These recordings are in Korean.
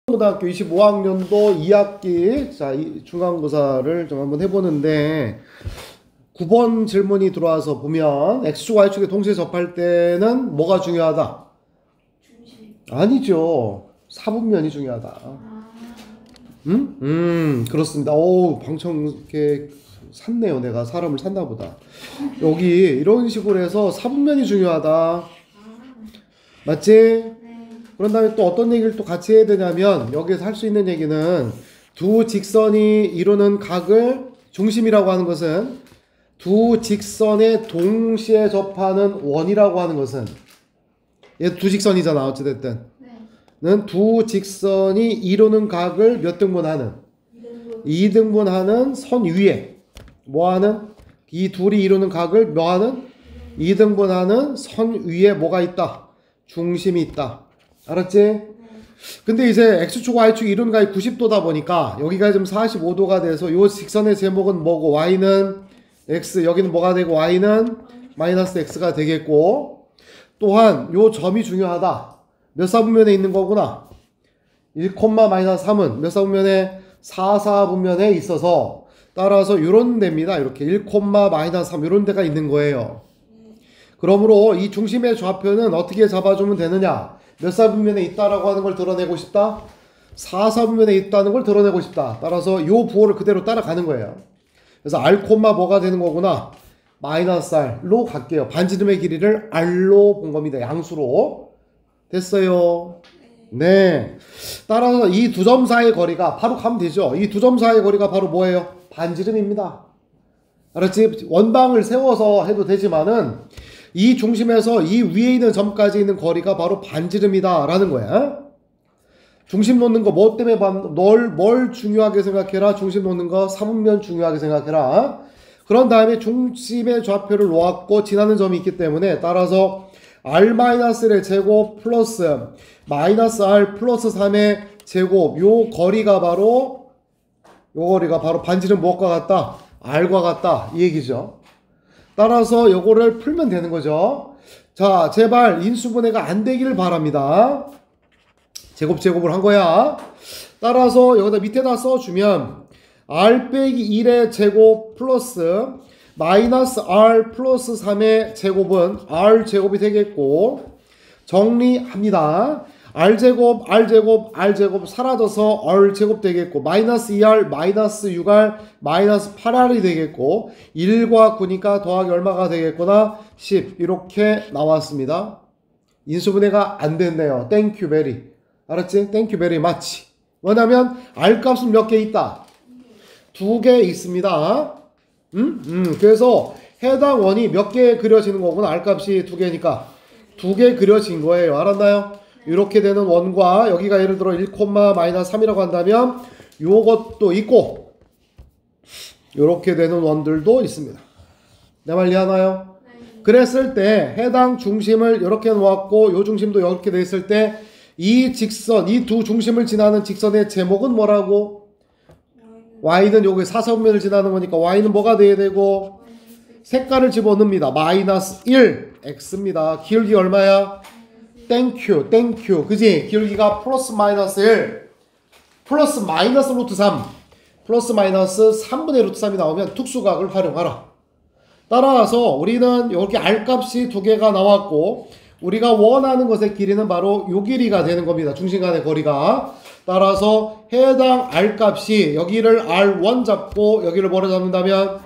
고등학교 25학년도 2학기 자, 중간고사를 좀 한번 해보는데 9번 질문이 들어와서 보면 X축, Y축에 동시에 접할 때는 뭐가 중요하다? 중심. 아니죠. 사분면이 중요하다. 그렇습니다. 오, 방청 이렇게 샀네요. 내가 사람을 샀나 보다. 여기 이런 식으로 해서 사분면이 중요하다. 맞지? 그런 다음에 또 어떤 얘기를 또 같이 해야 되냐면 여기에서 할 수 있는 얘기는 두 직선이 이루는 각을 중심이라고 하는 것은 두 직선에 동시에 접하는 원이라고 하는 것은 얘 두 직선이잖아 어찌됐든 는 두 직선이 이루는 각을 몇 등분하는 2등분하는 선 위에 뭐하는 이 둘이 이루는 각을 뭐하는 2등분하는 선 위에 뭐가 있다? 중심이 있다. 알았지? 근데 이제 X축, Y축 이루는 각이 90도다 보니까 여기가 지금 45도가 돼서 요 직선의 제목은 뭐고 Y는 X, 여기는 뭐가 되고 Y는 마이너스 X가 되겠고 또한 요 점이 중요하다. 몇 사분면에 있는 거구나. 1, 마이너스 3은 몇 사분면에 4사분면에 있어서 따라서 요런 데입니다. 이렇게 1, 마이너스 3 요런 데가 있는 거예요. 그러므로 이 중심의 좌표는 어떻게 잡아주면 되느냐? 몇 사분면에 있다라고 하는 걸 드러내고 싶다? 4사분면에 있다는 걸 드러내고 싶다. 따라서 요 부호를 그대로 따라가는 거예요. 그래서 R, 뭐가 되는 거구나? 마이너스 R로 갈게요. 반지름의 길이를 R로 본 겁니다. 양수로. 됐어요? 네. 따라서 이 두 점 사이의 거리가 바로 가면 되죠. 이 두 점 사이의 거리가 바로 뭐예요? 반지름입니다. 알았지? 원방을 세워서 해도 되지만은 이 중심에서 이 위에 있는 점까지 있는 거리가 바로 반지름이다 라는 거야. 중심 놓는 거 뭐 때문에 뭘 중요하게 생각해라? 중심 놓는 거 사분면 중요하게 생각해라. 그런 다음에 중심의 좌표를 놓았고 지나는 점이 있기 때문에 따라서 R-의 제곱 플러스 마이너스 R 플러스 3의 제곱 요 거리가 바로 반지름 무엇과 같다? R과 같다 이 얘기죠. 따라서 요거를 풀면 되는 거죠. 자, 제발 인수분해가 안 되기를 바랍니다. 제곱을 한 거야. 따라서 여기다 밑에다 써주면 R 빼기 1의 제곱 플러스 마이너스 R 플러스 3의 제곱은 R 제곱이 되겠고 정리합니다. R제곱 사라져서 R제곱 되겠고 마이너스 2R 마이너스 6R 마이너스 8R이 되겠고 1과 9니까 더하기 얼마가 되겠구나 10 이렇게 나왔습니다. 인수분해가 안 됐네요. 땡큐 베리. 알았지? 땡큐 베리 마치. 뭐냐면 R값은 몇 개 있다? 2개 있습니다. 그래서 해당 원이 몇 개 그려지는 거구나. R값이 2개니까 2개 그려진 거예요. 알았나요? 이렇게 되는 원과 여기가 예를 들어 1, 마이너스 3이라고 한다면 요것도 있고 이렇게 되는 원들도 있습니다. 내 말 이해하나요? 그랬을 때 해당 중심을 이렇게 놓았고 요 중심도 이렇게 돼 있을 때 이 직선, 이 두 중심을 지나는 직선의 제목은 뭐라고? Y는 여기 4사분면을 지나는 거니까 Y는 뭐가 돼야 되고 색깔을 집어넣습니다. 마이너스 1 X입니다. 기울기 얼마야? 땡큐 그지? 기울기가 플러스 마이너스 1 플러스 마이너스 루트 3 플러스 마이너스 3분의 루트 3이 나오면 특수각을 활용하라. 따라서 우리는 여기 R값이 2개가 나왔고 우리가 원하는 것의 길이는 바로 요 길이가 되는 겁니다. 중심 간의 거리가. 따라서 해당 R값이 여기를 R1 잡고 여기를 뭐로 잡는다면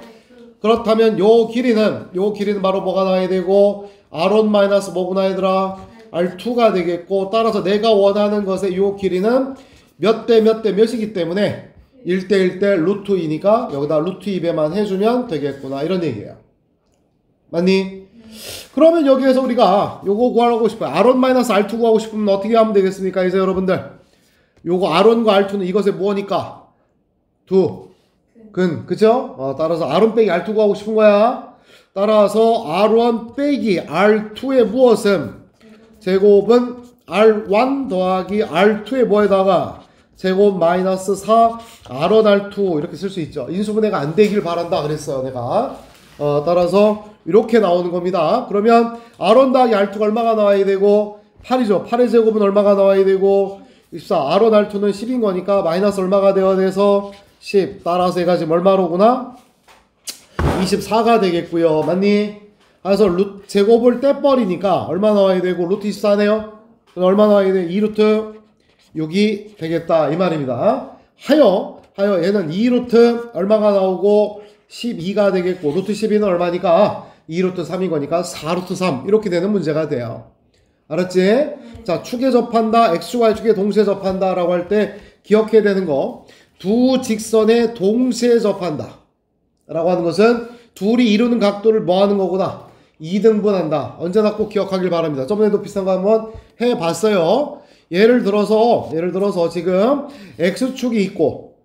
그렇다면 요 길이는 바로 뭐가 나와야 되고 R1 마이너스 뭐구나 얘들아 R2가 되겠고 따라서 내가 원하는 것의 요 길이는 몇 대 몇이기 때문에 1대 1대 루트 2니까 여기다 루트 2배만 해주면 되겠구나 이런 얘기예요. 맞니? 그러면 여기에서 우리가 요거 구하고 싶어요. R1 마이너스 R2 구하고 싶으면 어떻게 하면 되겠습니까? 이제 여러분들 요거 R1과 R2는 이것의 뭐니까? 그죠? 따라서 R1 빼기 R2 구하고 싶은 거야. 따라서 R1 빼기 R2의 무엇은? 제곱은 R1 더하기 R2의 뭐에다가 제곱 마이너스 4 R1 R2 이렇게 쓸 수 있죠. 인수분해가 안 되길 바란다 그랬어요 내가. 따라서 이렇게 나오는 겁니다. 그러면 R1 더하기 R2가 얼마가 나와야 되고 8이죠. 8의 제곱은 얼마가 나와야 되고 14. R원 R2는 10인 거니까 마이너스 얼마가 되어야 돼서 10. 따라서 얘가 지금 얼마로구나? 24가 되겠고요. 맞니? 그래서 제곱을 떼버리니까 얼마 나와야 되고 루트 24네요. 그럼 얼마 나와야 돼? 2루트 6이 되겠다 이 말입니다. 하여 얘는 2루트 얼마가 나오고 12가 되겠고 루트 12는 얼마니까 2루트 3인 거니까 4루트 3 이렇게 되는 문제가 돼요. 알았지? 자, 축에 접한다, x축, y축에 동시에 접한다 라고 할 때 기억해야 되는 거, 두 직선에 동시에 접한다 라고 하는 것은 둘이 이루는 각도를 뭐 하는 거구나? 2등분한다. 언제나 꼭 기억하길 바랍니다. 저번에도 비슷한 거 한번 해봤어요. 예를 들어서 지금 x축이 있고,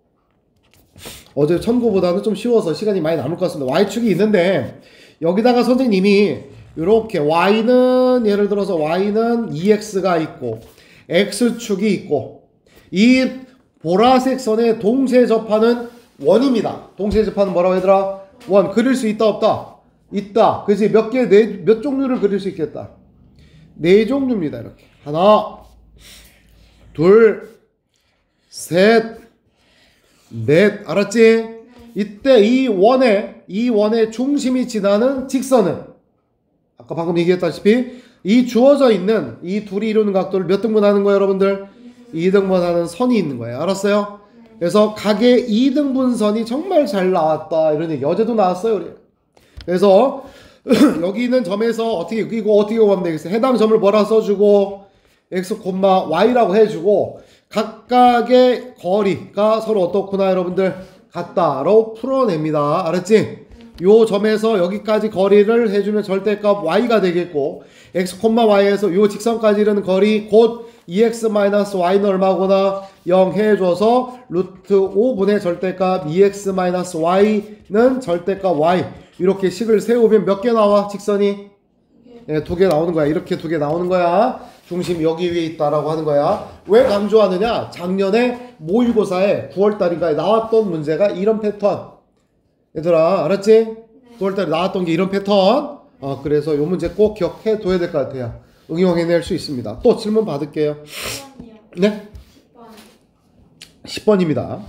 어제 첨구보다는 좀 쉬워서 시간이 많이 남을 것 같습니다. y축이 있는데 여기다가 선생님이 이렇게 y는 예를 들어서 y는 2x가 있고 x축이 있고 이 보라색 선에 동시에 접하는 원입니다. 동시에 접하는 뭐라고 얘들아? 원. 그릴 수 있다 없다? 있다. 그치? 몇 종류를 그릴 수 있겠다? 4종류입니다. 이렇게 하나, 둘, 셋, 넷. 알았지? 이때 이 원의 중심이 지나는 직선은 아까 방금 얘기했다시피 이 주어져 있는 이 둘이 이루는 각도를 몇 등분하는 거예요, 여러분들? 2등분하는 선이 있는 거예요. 알았어요? 그래서 각의 2등분선이 정말 잘 나왔다 이런 얘기 어제도 나왔어요. 우리. 그래서 여기 있는 점에서 어떻게 보면 되겠어요? 해당 점을 뭐라 써주고 x, y라고 해주고 각각의 거리가 서로 어떻구나 여러분들 같다로 풀어냅니다. 알았지? 요 점에서 여기까지 거리를 해주면 절대값 y가 되겠고 x, y에서 요 직선까지 이르는 거리 곧 2x-y는 얼마구나 0 해줘서 루트 5분의 절대값 2x-y는 절대값 y 이렇게 식을 세우면 몇 개 나와 직선이? 네, 2개 나오는 거야. 이렇게 2개 나오는 거야. 중심 여기 위에 있다라고 하는 거야. 왜 강조하느냐? 작년에 모의고사에 9월달인가에 나왔던 문제가 이런 패턴. 얘들아 알았지? 9월달에 나왔던 게 이런 패턴. 그래서 이 문제 꼭 기억해 둬야 될 것 같아요. 응용해낼 수 있습니다. 또 질문 받을게요. 10번이요. 네? 10번입니다.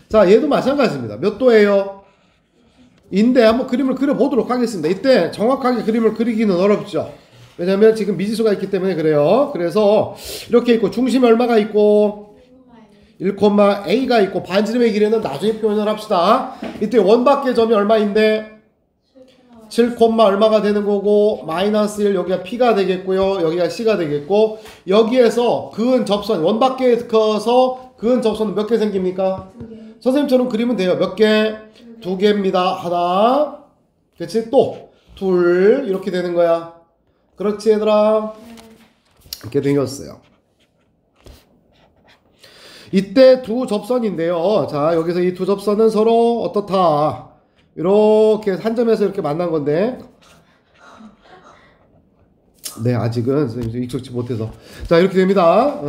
자, 얘도 마찬가지입니다. 몇 도예요? 인데 한번 그림을 그려보도록 하겠습니다. 이때 정확하게 그림을 그리기는 어렵죠. 왜냐면 지금 미지수가 있기 때문에 그래요. 그래서 이렇게 있고 중심이 얼마가 있고 1,a가 있고 반지름의 길이는 나중에 표현을 합시다. 이때 원밖의 점이 얼마인데 7, 얼마가 되는 거고 마이너스 1 여기가 p가 되겠고요. 여기가 c가 되겠고 여기에서 그은 접선 원밖에 커서 그은 접선은 몇 개 생깁니까? 2개. 선생님처럼 그리면 돼요. 몇 개? 2개입니다. 하나 그치? 또 둘 이렇게 되는 거야. 그렇지 얘들아? 이렇게 생겼어요. 이때 두 접선인데요. 자 여기서 이 두 접선은 서로 어떻다? 이렇게 한 점에서 이렇게 만난 건데 네 아직은 선생님 익숙치 못해서 자 이렇게 됩니다.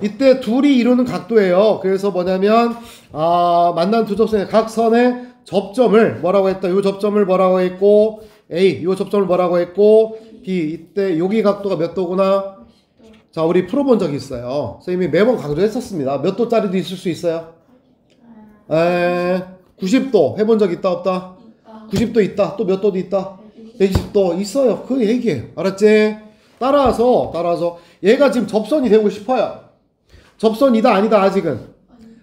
이때 둘이 이루는 각도예요. 그래서 뭐냐면 만난 두 접선의 각 선의 접점을 뭐라고 했다? 요 접점을 뭐라고 했고 A 요 접점을 뭐라고 했고 B 이때 여기 각도가 몇 도구나? 자 우리 풀어본 적이 있어요. 선생님이 매번 강조했었습니다. 몇 도짜리도 있을 수 있어요? 90도 해본 적 있다 없다? 90도 있다. 또 몇 도도 있다? 120도 있어요. 그 얘기예요. 알았지? 따라서 얘가 지금 접선이 되고 싶어요. 접선이다 아니다 아직은?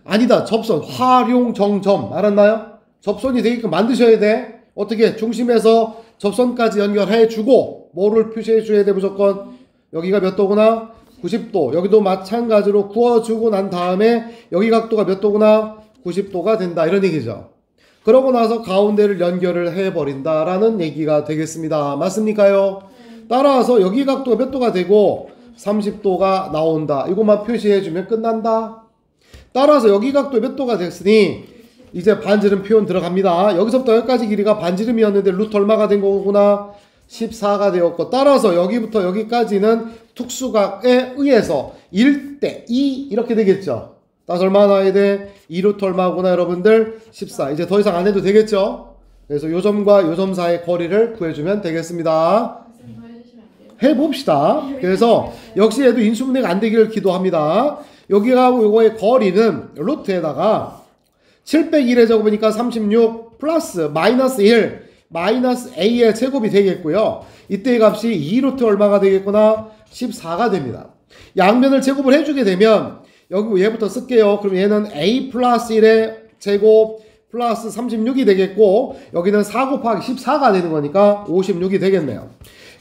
아니다. 접선 활용 정점 알았나요? 접선이 되게끔 만드셔야 돼. 어떻게? 중심에서 접선까지 연결해 주고 뭐를 표시해 줘야 돼 무조건? 여기가 몇 도구나? 90도. 여기도 마찬가지로 구워주고 난 다음에 여기 각도가 몇 도구나? 90도가 된다 이런 얘기죠. 그러고 나서 가운데를 연결을 해버린다라는 얘기가 되겠습니다. 맞습니까요? 따라서 여기 각도가 몇 도가 되고 30도가 나온다. 이것만 표시해주면 끝난다. 따라서 여기 각도 몇 도가 됐으니 이제 반지름 표현 들어갑니다. 여기서부터 여기까지 길이가 반지름이었는데 루트 얼마가 된 거구나? 14가 되었고 따라서 여기부터 여기까지는 특수각에 의해서 1대 2 이렇게 되겠죠. 따라서 얼마 나와야 돼? 2루트 얼마구나 여러분들? 14. 이제 더 이상 안 해도 되겠죠? 그래서 요 점과 요 점 사이의 거리를 구해주면 되겠습니다. 해봅시다. 그래서 역시 얘도 인수분해가 안 되기를 기도합니다. 여기가 요거의 거리는 루트에다가 7 빼기 1의 제곱이니까 36 플러스 마이너스 1 마이너스 a의 제곱이 되겠고요. 이때의 값이 2루트 얼마가 되겠구나? 14가 됩니다. 양변을 제곱을 해주게 되면 여기 얘부터 쓸게요. 그럼 얘는 a 플러스 1의 제곱 플러스 36이 되겠고 여기는 4 곱하기 14가 되는 거니까 56이 되겠네요.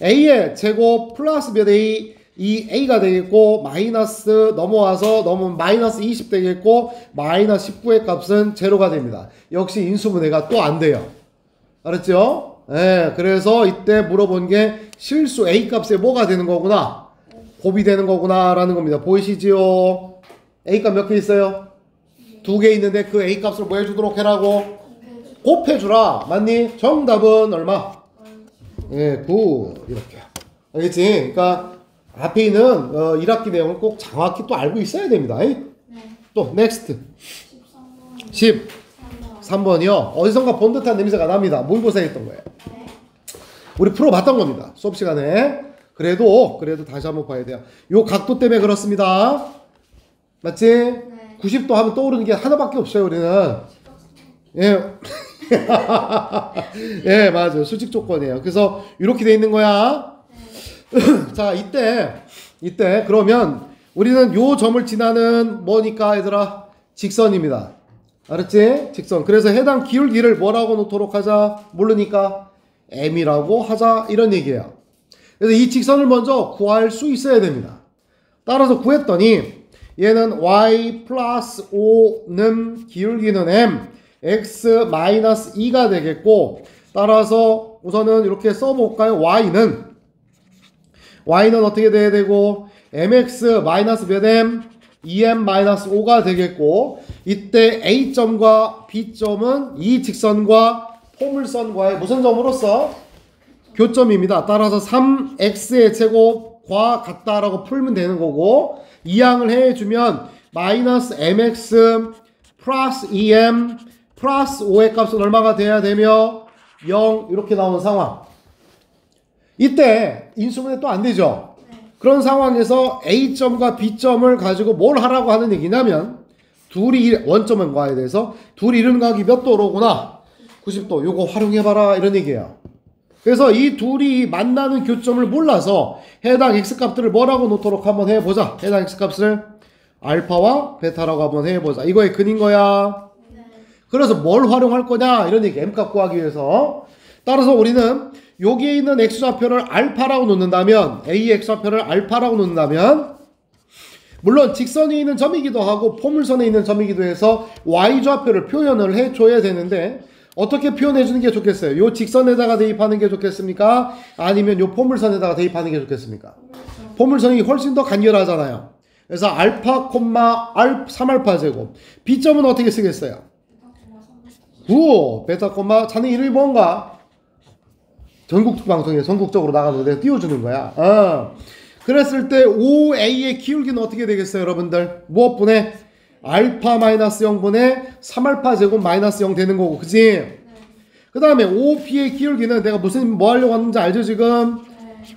a의 제곱 플러스 몇 a? 2a가 되겠고 마이너스 넘어와서 넘으면 마이너스 20 되겠고 마이너스 19의 값은 제로가 됩니다. 역시 인수분해가 또 안 돼요. 알았죠? 예, 그래서 이때 물어본 게 실수 a 값에 뭐가 되는 거구나? 곱이 되는 거구나 라는 겁니다. 보이시지요? a 값 몇 개 있어요? 2개 있는데 그 a 값을 뭐 해주도록 해라고? 곱해주라. 맞니? 정답은 얼마? 예, 9 이렇게요. 알겠지? 그러니까 앞에 있는 1학기 내용을 꼭 정확히 또 알고 있어야 됩니다. 네. 또 넥스트 13번이요. 어디선가 본 듯한 냄새가 납니다. 모의고사에 있던 거예요. 네. 우리 풀어봤던 겁니다. 수업 시간에. 그래도 다시 한번 봐야 돼요. 요 각도 때문에 그렇습니다. 맞지? 네. 90도 하면 떠오르는 게 하나밖에 없어요. 우리는. 예. 예, 맞아요. 수직 조건이에요. 그래서 이렇게 돼 있는 거야. 자, 이때 그러면 우리는 요 점을 지나는 뭐니까 얘들아? 직선입니다. 알았지? 직선. 그래서 해당 기울기를 뭐라고 놓도록 하자? 모르니까 m이라고 하자 이런 얘기예요. 그래서 이 직선을 먼저 구할 수 있어야 됩니다. 따라서 구했더니 얘는 y 플러스 5는 기울기는 m x 마이너스 2가 되겠고 따라서 우선은 이렇게 써볼까요? y는 어떻게 돼야 되고 mx 마이너스 몇 m 2m 마이너스 5가 되겠고 이때 a점과 b점은 이 직선과 포물선과의 무슨 점으로서 교점입니다. 따라서 3x의 제곱과 같다라고 풀면 되는 거고 이항을 해주면 마이너스 mx 플러스 2m 플러스 5의 값은 얼마가 돼야 되며 0 이렇게 나오는 상황. 이때 인수분해 또 안 되죠. 그런 상황에서 A점과 B점을 가지고 뭘 하라고 하는 얘기냐면 둘이 원점은 과에 대해서 둘이 이루는 각이 몇 도로구나? 90도. 요거 활용해봐라 이런 얘기예요. 그래서 이 둘이 만나는 교점을 몰라서 해당 X값들을 뭐라고 놓도록 한번 해보자. 해당 X값을 알파와 베타라고 한번 해보자. 이거의 근인 거야. 그래서 뭘 활용할 거냐 이런 얘기. M값 구하기 위해서. 따라서 우리는 여기에 있는 X좌표를 알파라고 놓는다면 A의 X좌표를 알파라고 놓는다면 물론 직선에 있는 점이기도 하고 포물선에 있는 점이기도 해서 Y좌표를 표현을 해줘야 되는데 어떻게 표현해 주는 게 좋겠어요? 요 직선에다가 대입하는 게 좋겠습니까? 아니면 요 포물선에다가 대입하는 게 좋겠습니까? 포물선이 훨씬 더 간결하잖아요. 그래서 알파, 3알파 제곱. B점은 어떻게 쓰겠어요? 9, 베타, 자네 이름이 뭔가? 전국 방송에 전국적으로 나가는데 띄워주는 거야. 그랬을 때 5a의 기울기는 어떻게 되겠어요, 여러분들? 무엇분의? 알파 마이너스 0분의 3알파 제곱 마이너스 0 되는 거고, 그치? 그 다음에 5b의 기울기는 내가 뭐 하려고 하는지 알죠, 지금?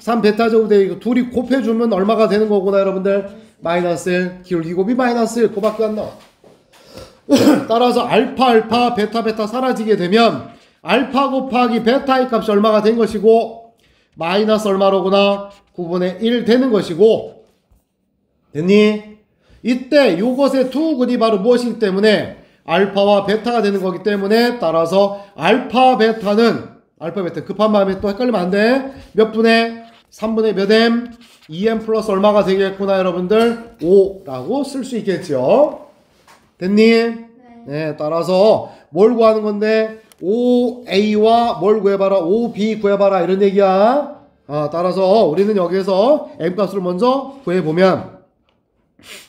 3베타 제곱 되고 둘이 곱해주면 얼마가 되는 거구나, 여러분들? 마이너스 1, 기울기 곱이 마이너스 1, 그거밖에 안 나와. 따라서 알파, 베타 사라지게 되면 알파 곱하기 베타의 값이 얼마가 된 것이고 마이너스 얼마로구나 9분의 1 되는 것이고 됐니? 이때 요것의 두 근이 바로 무엇이기 때문에 알파와 베타가 되는 거기 때문에 따라서 알파 베타 급한 마음에 또 헷갈리면 안 돼. 몇 분의 3분의 몇 m 2m 플러스 얼마가 되겠구나 여러분들 5라고 쓸 수 있겠죠. 됐니? 네, 따라서 뭘 구하는 건데 5a와 뭘 구해봐라 5b 구해봐라 이런 얘기야. 따라서 우리는 여기에서 m값을 먼저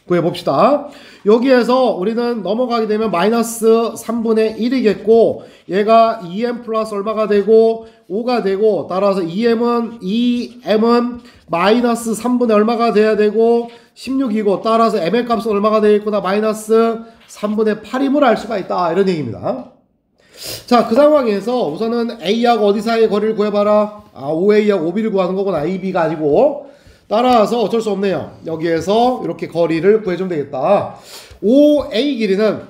구해봅시다. 여기에서 우리는 넘어가게 되면 마이너스 3분의 1이겠고 얘가 2m 플러스 얼마가 되고 5가 되고 따라서 2m은 마이너스 3분의 얼마가 돼야 되고 16이고 따라서 m의 값은 얼마가 되겠구나 마이너스 3분의 8임을 알 수가 있다 이런 얘기입니다. 자, 그 상황에서 우선은 A하고 어디 사이의 거리를 구해봐라. 5A하고 5B를 구하는 거구나. A, B가 아니고. 따라서 어쩔 수 없네요. 여기에서 이렇게 거리를 구해주면 되겠다. OA 길이는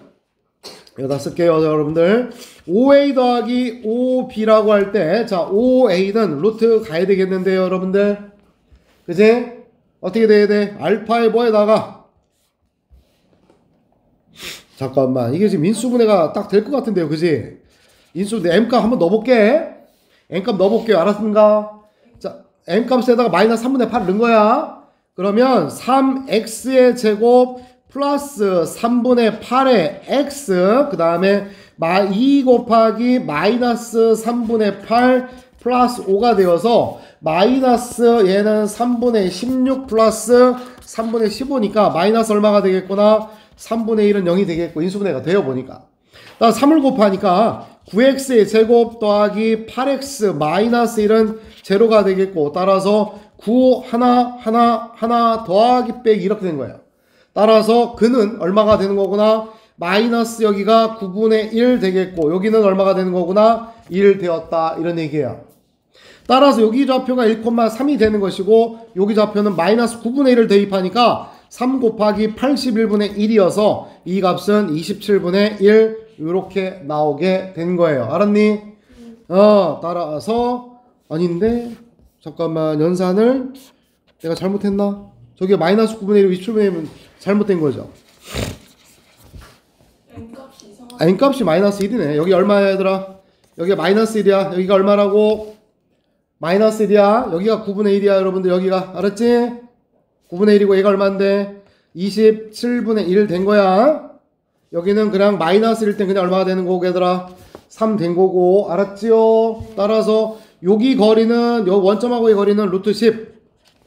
여기다 쓸게요, 여러분들. OA 더하기 OB라고 할 때, 자, OA는 루트 가야 되겠는데요, 여러분들. 그지? 어떻게 돼야 돼? 알파의 뭐에다가 잠깐만, 이게 지금 인수분해가 딱 될 것 같은데요, 그지? 인수분해 M값 한번 넣어볼게. M값 넣어볼게요. 알았습니까? 자, M값에다가 마이너스 3분의 8 넣은 거야. 그러면 3x의 제곱 플러스 3분의 8의 x, 그 다음에 2 곱하기 마이너스 3분의 8 플러스 5가 되어서 마이너스 얘는 3분의 16 플러스 3분의 15니까 마이너스 얼마가 되겠구나? 3분의 1은 0이 되겠고, 인수분해가 되어 보니까. 3을 곱하니까 9x의 제곱 더하기 8x 마이너스 1은 제로가 되겠고, 따라서 9 하나 더하기 빼기 이렇게 된 거예요. 따라서 그는 얼마가 되는 거구나? 마이너스 여기가 9분의 1 되겠고, 여기는 얼마가 되는 거구나? 1 되었다, 이런 얘기예요. 따라서 여기 좌표가 1,3이 되는 것이고, 여기 좌표는 마이너스 9분의 1을 대입하니까 3 곱하기 81분의 1이어서 이 값은 27분의 1 이렇게 나오게 된 거예요. 알았니? 따라서 아닌데 잠깐만, 연산을 내가 잘못했나? 저게 마이너스 9분의 1, 27분의 1은 잘못된 거죠. N값이 마이너스 1이네. 여기 얼마야 얘들아? 여기가 마이너스 1이야. 여기가 얼마라고? 마이너스 1이야. 여기가 9분의 1이야 여러분들. 여기가 알았지? 9분의 1이고 얘가 얼마인데? 27분의 1 된 거야. 여기는 그냥 마이너스 1 땐 그냥 얼마가 되는 거고 얘들아? 3 된 거고. 알았지요? 따라서 여기 거리는, 요 원점하고의 거리는 루트 10.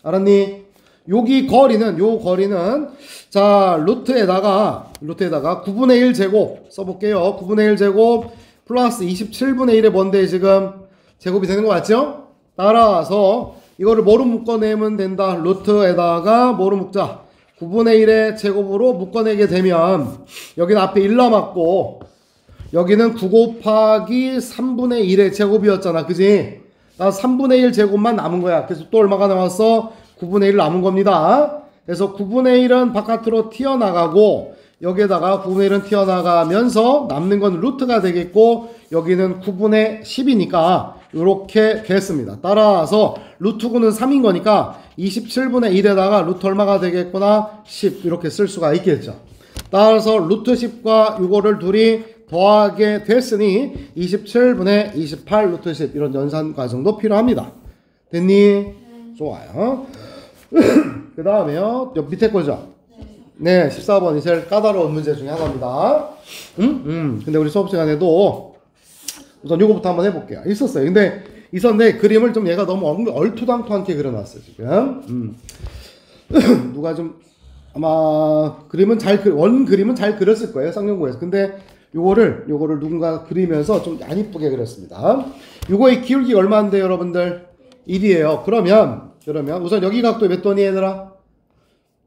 알았니? 여기 거리는, 요 거리는, 자, 루트에다가 9분의 1 제곱 써볼게요. 9분의 1 제곱 플러스 27분의 1에 뭔데 지금 제곱이 되는 거 맞죠? 따라서 이거를 뭐로 묶어내면 된다? 루트에다가 뭐로 묶자? 9분의 1의 제곱으로 묶어내게 되면 여기는 앞에 1 남았고 여기는 9 곱하기 3분의 1의 제곱이었잖아. 그지? 나 3분의 1 제곱만 남은 거야. 그래서 또 얼마가 나왔어? 9분의 1 남은 겁니다. 그래서 9분의 1은 바깥으로 튀어나가고 여기에다가 9분의 1은 튀어나가면서 남는 건 루트가 되겠고 여기는 9분의 10이니까 이렇게 됐습니다. 따라서 루트 9는 3인 거니까 27분의 1에다가 루트 얼마가 되겠구나? 10 이렇게 쓸 수가 있겠죠. 따라서 루트 10과 이거를 둘이 더하게 됐으니 27분의 28 루트 10 이런 연산 과정도 필요합니다. 됐니? 좋아요. 그 다음에요. 밑에 거죠? 네, 14번이 제일 까다로운 문제 중에 하나입니다. 근데 우리 수업 시간에도 우선 요거부터 한번 해볼게요. 있었는데 그림을 좀 얘가 너무 얼토당토않게 그려놨어요, 지금. 누가 좀 아마 원 그림은 잘 그렸을 거예요, 쌍용고에서. 근데 요거를 누군가 그리면서 좀 안 이쁘게 그렸습니다. 요거의 기울기가 얼마인데, 여러분들? 1이에요. 그러면 우선 여기 각도에 몇 도니, 얘들아?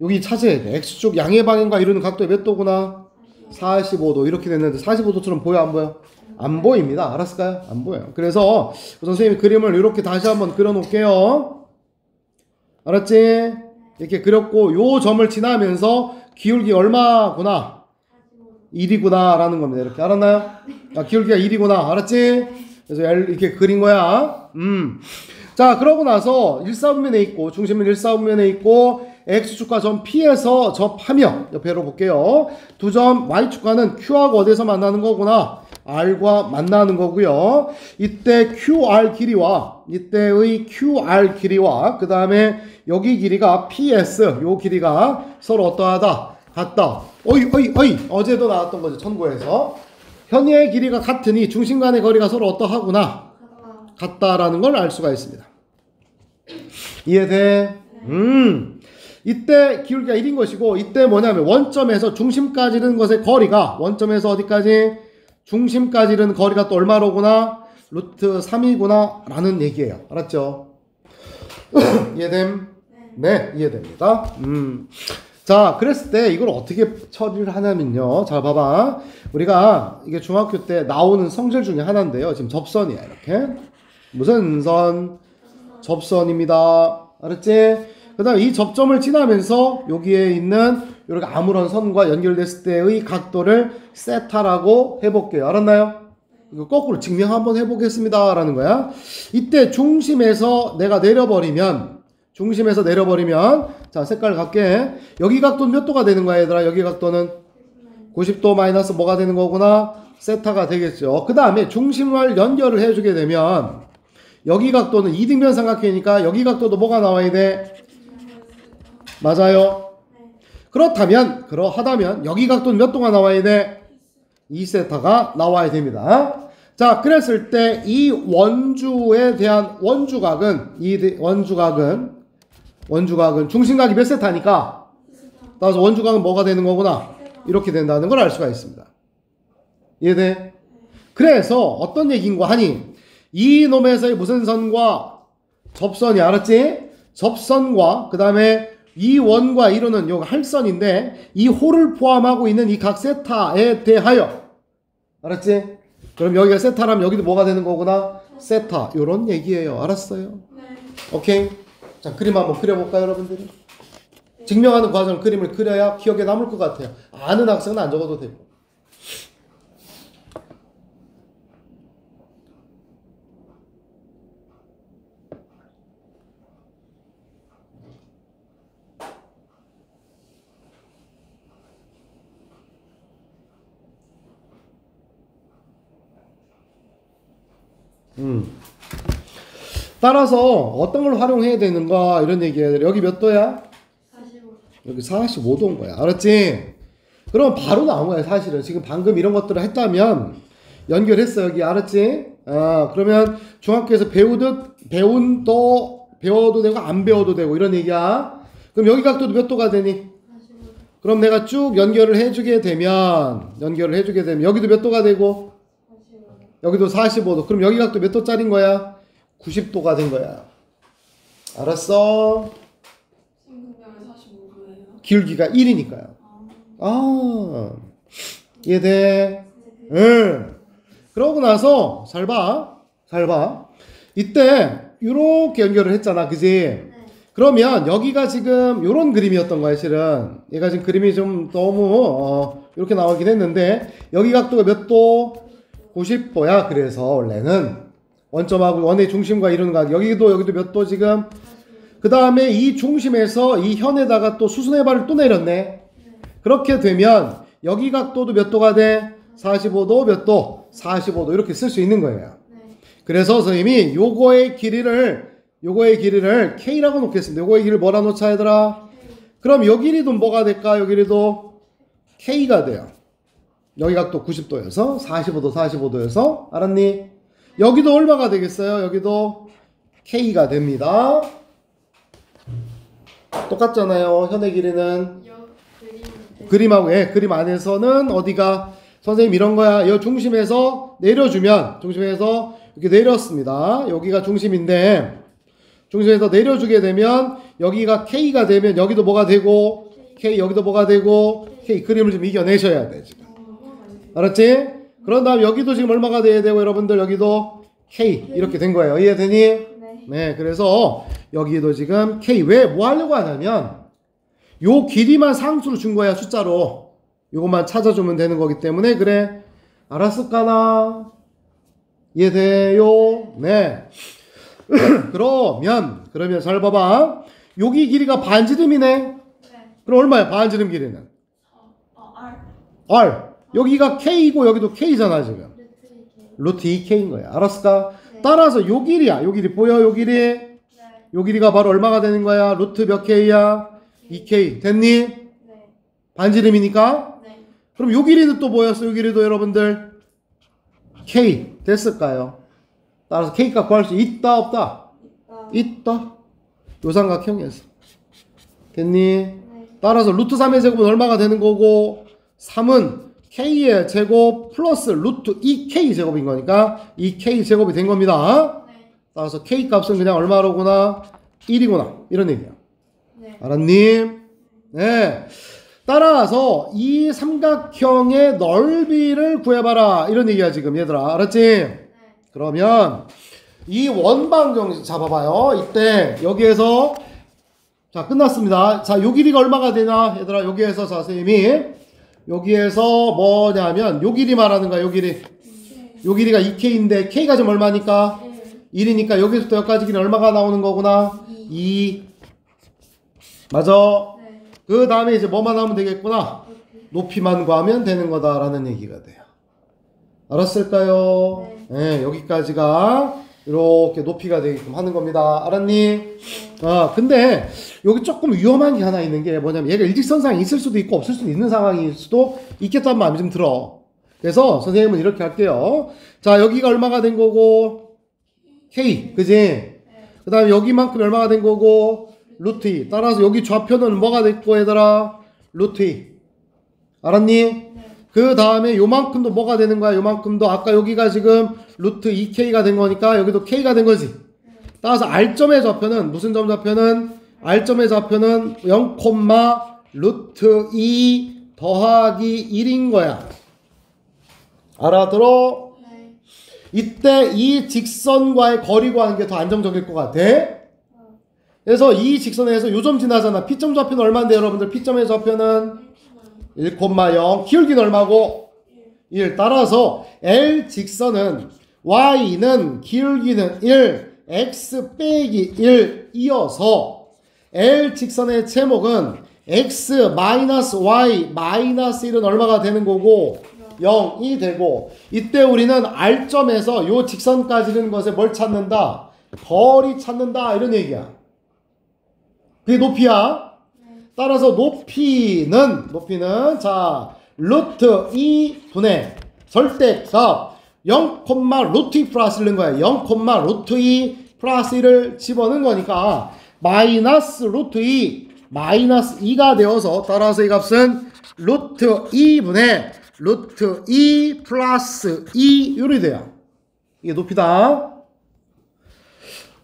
여기 찾아야 돼. X축 양의 방향과 이루는 각도에 몇 도구나? 45도. 이렇게 됐는데 45도처럼 보여, 안 보여? 안 보입니다. 알았을까요? 안 보여요. 그래서 우선 선생님이 그림을 이렇게 다시 한번 그려 놓을게요. 알았지? 이렇게 그렸고 요 점을 지나면서 기울기 얼마구나? 1이구나 라는 겁니다. 이렇게 알았나요? 기울기가 1이구나. 알았지? 그래서 이렇게 그린 거야. 자, 그러고 나서 1사분면에 있고 중심은 1사분면에 있고 X축과 점 P에서 접하며 옆에로 볼게요. 두 점 Y축과는 Q하고 어디서 만나는 거구나? R과 만나는 거고요. 이때 QR 길이와 이때의 QR 길이와 그 다음에 여기 길이가 PS 요 길이가 서로 어떠하다? 같다. 어제도 나왔던 거죠. 천고에서. 현의의 길이가 같으니 중심 간의 거리가 서로 어떠하구나? 같다라는 걸 알 수가 있습니다. 이해돼? 이때 기울기가 1인 것이고 이때 뭐냐면 원점에서 중심까지 이르는 것의 거리가 원점에서 어디까지? 중심까지 이르는 거리가 또 얼마로구나? 루트 3이구나 라는 얘기예요. 알았죠? 이해됨? 네, 이해됩니다. 자, 그랬을 때 이걸 어떻게 처리를 하냐면요. 자, 봐봐. 우리가 이게 중학교 때 나오는 성질 중에 하나인데요. 지금 접선이야, 이렇게. 무슨 선? 접선입니다. 알았지? 그 다음에 이 접점을 지나면서 여기에 있는 이렇게 아무런 선과 연결됐을 때의 각도를 세타라고 해볼게요. 알았나요? 이거 거꾸로 증명 한번 해보겠습니다 라는 거야. 이때 중심에서 내려버리면 자 색깔 갈게. 여기 각도는 몇 도가 되는 거야 얘들아? 여기 각도는 90도 마이너스 뭐가 되는 거구나? 세타가 되겠죠. 그 다음에 중심을 연결을 해주게 되면 여기 각도는 이등변 삼각형이니까 여기 각도도 뭐가 나와야 돼? 맞아요. 그러하다면 여기 각도는 몇 도가 나와야 돼? 2세타가 나와야 됩니다. 자, 그랬을 때 이 원주에 대한 원주각은 중심각이 몇 세타니까 따라서 원주각은 뭐가 되는 거구나? 이렇게 된다는 걸 알 수가 있습니다. 이해돼? 그래서 어떤 얘기인가 하니 이 놈에서의 무슨 선과 접선이 알았지? 접선과 그 다음에 이 원과 이루는 요 할선인데 이 호를 포함하고 있는 이 각 세타에 대하여 알았지? 그럼 여기가 세타라면 여기도 뭐가 되는 거구나? 세타 요런 얘기예요. 알았어요? 네. 오케이. 자, 그림 한번 그려볼까요 여러분들이? 증명하는 과정 그림을 그려야 기억에 남을 것 같아요. 아는 학생은 안 적어도 되고. 따라서 어떤 걸 활용해야 되는가 이런 얘기예요. 여기 몇 도야? 45. 여기 45도인 거야. 알았지? 그럼 바로 나온 거야 사실은. 지금 방금 이런 것들을 했다면 연결했어 여기. 알았지? 그러면 중학교에서 배워도 되고 안 배워도 되고 이런 얘기야. 그럼 여기 각도도 몇 도가 되니? 45. 그럼 내가 쭉 연결을 해주게 되면 여기도 몇 도가 되고 45. 여기도 45도. 그럼 여기 각도 몇 도짜리인 거야? 90도가 된 거야. 알았어? 신근경은 45도예요. 기울기가 1이니까요. 이해돼? 응. 그러고 나서 잘 봐. 이때 이렇게 연결을 했잖아. 그지? 네. 그러면 여기가 지금 요런 그림이었던 거야 실은. 얘가 지금 그림이 좀 너무 이렇게 나오긴 했는데 여기 각도가 몇 도? 90도야. 그래서 원래는 원점하고 원의 중심과 이루는 각 여기도 몇 도 지금? 그 다음에 이 중심에서 이 현에다가 또 수순의 발을 또 내렸네. 그렇게 되면 여기 각도도 몇 도가 돼? 45도 몇 도? 45도 이렇게 쓸 수 있는 거예요. 네. 그래서 선생님이 요거의 길이를 K라고 놓겠습니다. 요거의 길이를 뭐라 놓자 얘들아? 그럼 요 길이도 뭐가 될까? 요 길이도 K가 돼요. 여기 각도 90도여서 45도여서 알았니? 여기도 얼마가 되겠어요? 여기도 K가 됩니다. 똑같잖아요. 현의 길이는 그림하고 그림 안에서는 어디가 선생님 이런 거야. 이 중심에서 내려주면 중심에서 이렇게 내렸습니다. 여기가 중심인데 중심에서 내려주게 되면 여기가 K가 되면 여기도 뭐가 되고 K 여기도 뭐가 되고 K 그림을 좀 이겨내셔야 돼 지금. 알았지? 그런 다음 여기도 지금 얼마가 돼야 되고 여러분들 여기도 K 이렇게 된 거예요. 이해되니? 네. 네, 그래서 여기도 지금 K 왜 뭐 하려고 하냐면 요 길이만 상수로 준 거야 숫자로. 요것만 찾아주면 되는 거기 때문에 그래. 알았을까나? 이해돼요? 네. 그러면 잘 봐봐. 여기 길이가 반지름이네. 네. 그럼 얼마야 반지름 길이는? R. R. 여기가 K이고 여기도 K잖아 지금. 루트 2K인 거야. 알았을까? 네. 따라서 요 길이야. 요 길이 보여? 요 길이? 네. 요 길이가 바로 얼마가 되는 거야? 루트 몇 K야? 2K. 됐니? 네. 반지름이니까? 네. 그럼 요 길이는 또 뭐였어? 요 길이도 여러분들 K 됐을까요? 따라서 K 값 구할 수 있다 없다? 있다. 요 삼각형에서. 됐니? 네. 따라서 루트 3의 제곱은 얼마가 되는 거고 3은 K의 제곱 플러스 루트 2K 제곱인 거니까 2K 제곱이 된 겁니다. 네. 따라서 K 값은 그냥 얼마로구나? 1이구나. 이런 얘기야. 네. 알았니? 네. 따라서 이 삼각형의 넓이를 구해봐라. 이런 얘기야 지금 얘들아. 알았지? 네. 그러면 이 원방정식 잡아봐요. 이때 여기에서 자, 끝났습니다. 자, 요 길이가 얼마가 되나? 얘들아, 여기에서 자, 선생님이 여기에서 뭐냐면 요 길이 말하는 거야. 요 길이. 요 길이가 2K인데 K가 지금 얼마니까? 1이니까 여기서부터 여기까지 길이 얼마가 나오는 거구나? 2. 맞아. 네. 그 다음에 이제 뭐만 하면 되겠구나? 높이만 구하면 되는 거다라는 얘기가 돼요. 알았을까요? 네, 여기까지가 이렇게 높이가 되게끔 하는 겁니다. 알았니? 근데 여기 조금 위험한 게 하나 있는 게 뭐냐면 얘가 일직선상에 있을 수도 있고 없을 수도 있는 상황일 수도 있겠다는 마음이 좀 들어. 그래서 선생님은 이렇게 할게요. 자, 여기가 얼마가 된 거고 K, 그지? 그 다음에 여기만큼 얼마가 된 거고 루트 2. 따라서 여기 좌표는 뭐가 됐고 얘들아? 루트 2. 알았니? 그 다음에 요만큼도 뭐가 되는 거야? 요만큼도 아까 여기가 지금 루트 2K가 된 거니까 여기도 K가 된 거지. 따라서 R점의 좌표는 무슨 점 좌표는? R점의 좌표는 0, 루트 2 더하기 1인 거야. 알아들어? 네. 이때 이 직선과의 거리 구하는 게 더 안정적일 것 같아. 그래서 이 직선에서 요점 지나잖아. P점 좌표는 얼마인데 여러분들? P점의 좌표는 1,0. 기울기는 얼마고? 1. 따라서 L 직선은 Y는 기울기는 1, X 빼기 1 이어서 L 직선의 제목은 X 마이너스 Y 마이너스 1은 얼마가 되는 거고? 0이 되고, 이때 우리는 R점에서 요 직선까지는 것에 뭘 찾는다? 거리 찾는다 이런 얘기야. 그게 높이야. 따라서 높이는 자 루트 2분의 절대값 0, 루트 2 플러스 1인 거야. 0, 루트 2 플러스 1을 집어넣은 거니까 마이너스 루트 2 마이너스 2가 되어서 따라서 이 값은 루트 2분의 루트 2 플러스 2 요리 돼요. 이게 높이다.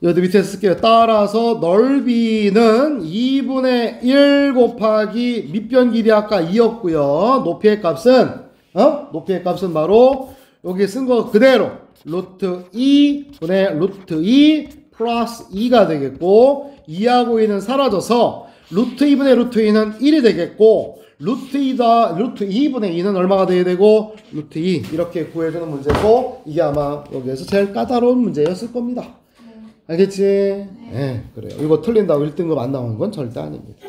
여기 밑에 쓸게요. 따라서 넓이는 2분의 1 곱하기 밑변 길이 아까 2였고요. 높이의 값은 바로 여기 쓴 거 그대로 루트 2분의 루트 2 플러스 2가 되겠고, 2하고 2는 사라져서 루트 2분의 루트 2는 1이 되겠고, 루트 2분의 2는 얼마가 돼야 되고, 루트 2 이렇게 구해주는 문제고, 이게 아마 여기에서 제일 까다로운 문제였을 겁니다. 알겠지? 네, 그래요. 이거 틀린다고 1등급 안 나오는 건 절대 아닙니다.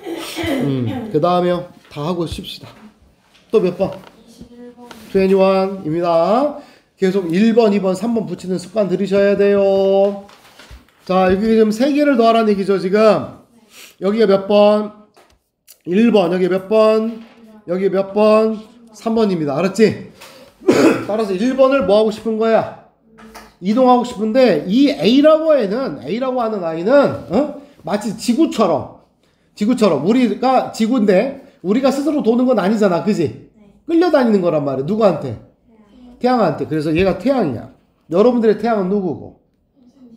그 다음에요. 다 하고 쉽시다. 또 몇 번? 21번. 21입니다. 계속 1번, 2번, 3번 붙이는 습관 들이셔야 돼요. 자, 여기 지금 3개를 더하라는 얘기죠, 지금. 여기가 몇 번? 1번. 여기 몇 번? 여기 몇 번? 3번입니다. 알았지? 따라서 1번을 뭐 하고 싶은 거야? 이동하고 싶은데, 이 A라고 하는 아이는 마치 지구처럼 우리가 지구인데 우리가 스스로 도는 건 아니잖아, 그지? 끌려다니는 거란 말이야. 누구한테? 태양한테. 그래서 얘가 태양이야. 여러분들의 태양은 누구고?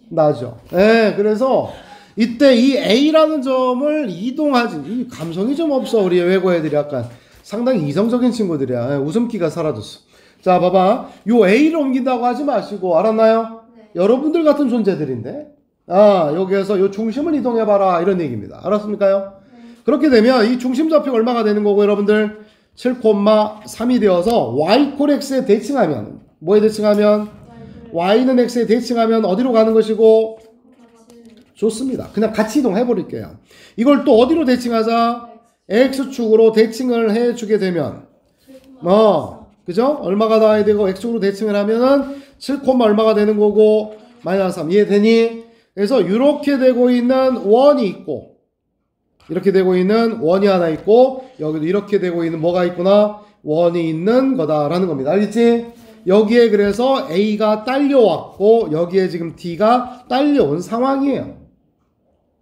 나죠. 네, 그래서 이때 이 A라는 점을 이동하지. 이 감성이 좀 없어, 우리 외고 애들이. 약간 상당히 이성적인 친구들이야. 웃음기가 사라졌어. 자, 봐봐. 요 A를 옮긴다고 하지 마시고, 알았나요? 네. 여러분들 같은 존재들인데, 여기에서 요 중심을 이동해봐라, 이런 얘기입니다. 알았습니까요? 그렇게 되면 이 중심 좌표가 얼마가 되는 거고, 여러분들? 7,3이 되어서 y 콜 x에 대칭하면, 뭐에 대칭하면? y는 x에 대칭하면 어디로 가는 것이고? 좋습니다. 그냥 같이 이동해버릴게요. 이걸 또 어디로 대칭하자? x축으로 대칭을 해주게 되면, 그죠? 얼마가 나와야 되고, x축으로 대칭을 하면은 7, 얼마가 되는 거고, 마이너스 3. 이해되니? 그래서 이렇게 되고 있는 원이 있고, 이렇게 되고 있는 원이 하나 있고, 여기도 이렇게 되고 있는 뭐가 있구나? 원이 있는 거다라는 겁니다. 알겠지? 여기에 그래서 A가 딸려왔고, 여기에 지금 D가 딸려온 상황이에요.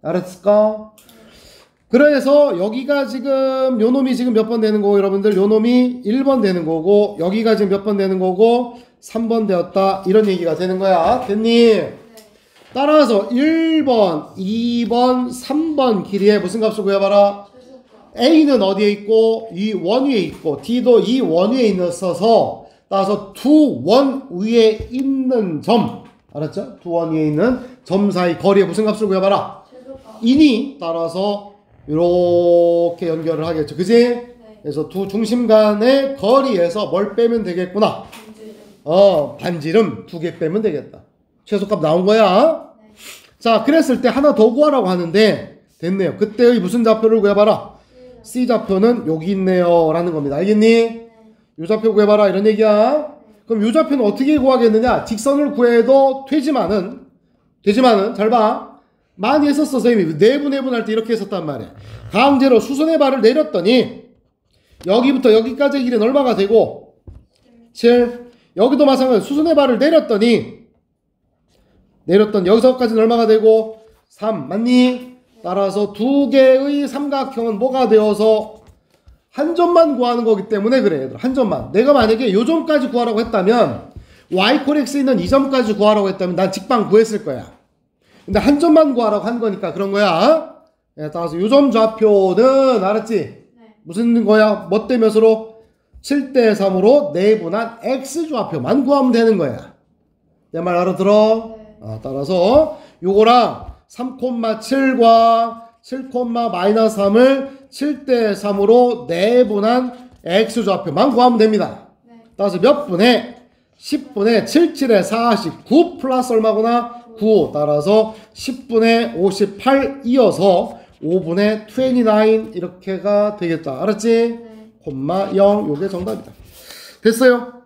알았을까? 그래서 여기가 지금 요 놈이 지금 몇 번 되는 거고, 여러분들 요 놈이 1번 되는 거고, 여기가 지금 몇 번 되는 거고 3번 되었다, 이런 얘기가 되는 거야. 됐니? 따라서 1번, 2번, 3번 길이에 무슨 값을 구해봐라? A는 어디에 있고 이 원 위에 있고, D도 이 원 위에 있어서 따라서 두 원 위에 있는 점, 알았죠? 두 원 위에 있는 점 사이 거리에 무슨 값을 구해봐라? 이니 따라서 이렇게 연결을 하겠죠. 그지? 네. 그래서 두 중심 간의 거리에서 뭘 빼면 되겠구나. 반지름. 반지름 2개 빼면 되겠다. 최소값 나온 거야. 네. 자, 그랬을 때 하나 더 구하라고 하는데 됐네요. 그때의 무슨 좌표를 구해봐라. C 좌표는 여기 있네요 라는 겁니다. 알겠니? 네. 이 좌표 구해봐라 이런 얘기야. 그럼 이 좌표는 어떻게 구하겠느냐. 직선을 구해도 되지만은 잘 봐. 많이 했었어 선생님이. 내분 할 때 이렇게 했었단 말이야. 강제로 수선의 발을 내렸더니 여기부터 여기까지의 길이는 얼마가 되고 7. 여기도 마찬가지로 수선의 발을 내렸더니 여기서까지는 얼마가 되고 3. 맞니? 따라서 두 개의 삼각형은 뭐가 되어서 한 점만 구하는 거기 때문에 그래 얘들아. 한 점만. 내가 만약에 요 점까지 구하라고 했다면 y 콜 x 있는 이 점까지 구하라고 했다면 난 직방 구했을 거야. 근데 한 점만 구하라고 한 거니까 그런 거야. 따라서 요 점 좌표는 알았지? 네. 무슨 거야? 뭐 대 몇으로? 7대 3으로 내분한 x 좌표만 구하면 되는 거야. 내 말 알아들어? 네. 따라서 요거랑 3,7과 7,-3을 7대 3으로 내분한 x 좌표만 구하면 됩니다. 네. 따라서 몇 분에 10분의 77에 49 플러스 얼마구나? 9. 따라서 10분의 58 이어서 5분의 29 이렇게가 되겠다. 알았지? 네. 콤마 0 요게 정답이다. 됐어요?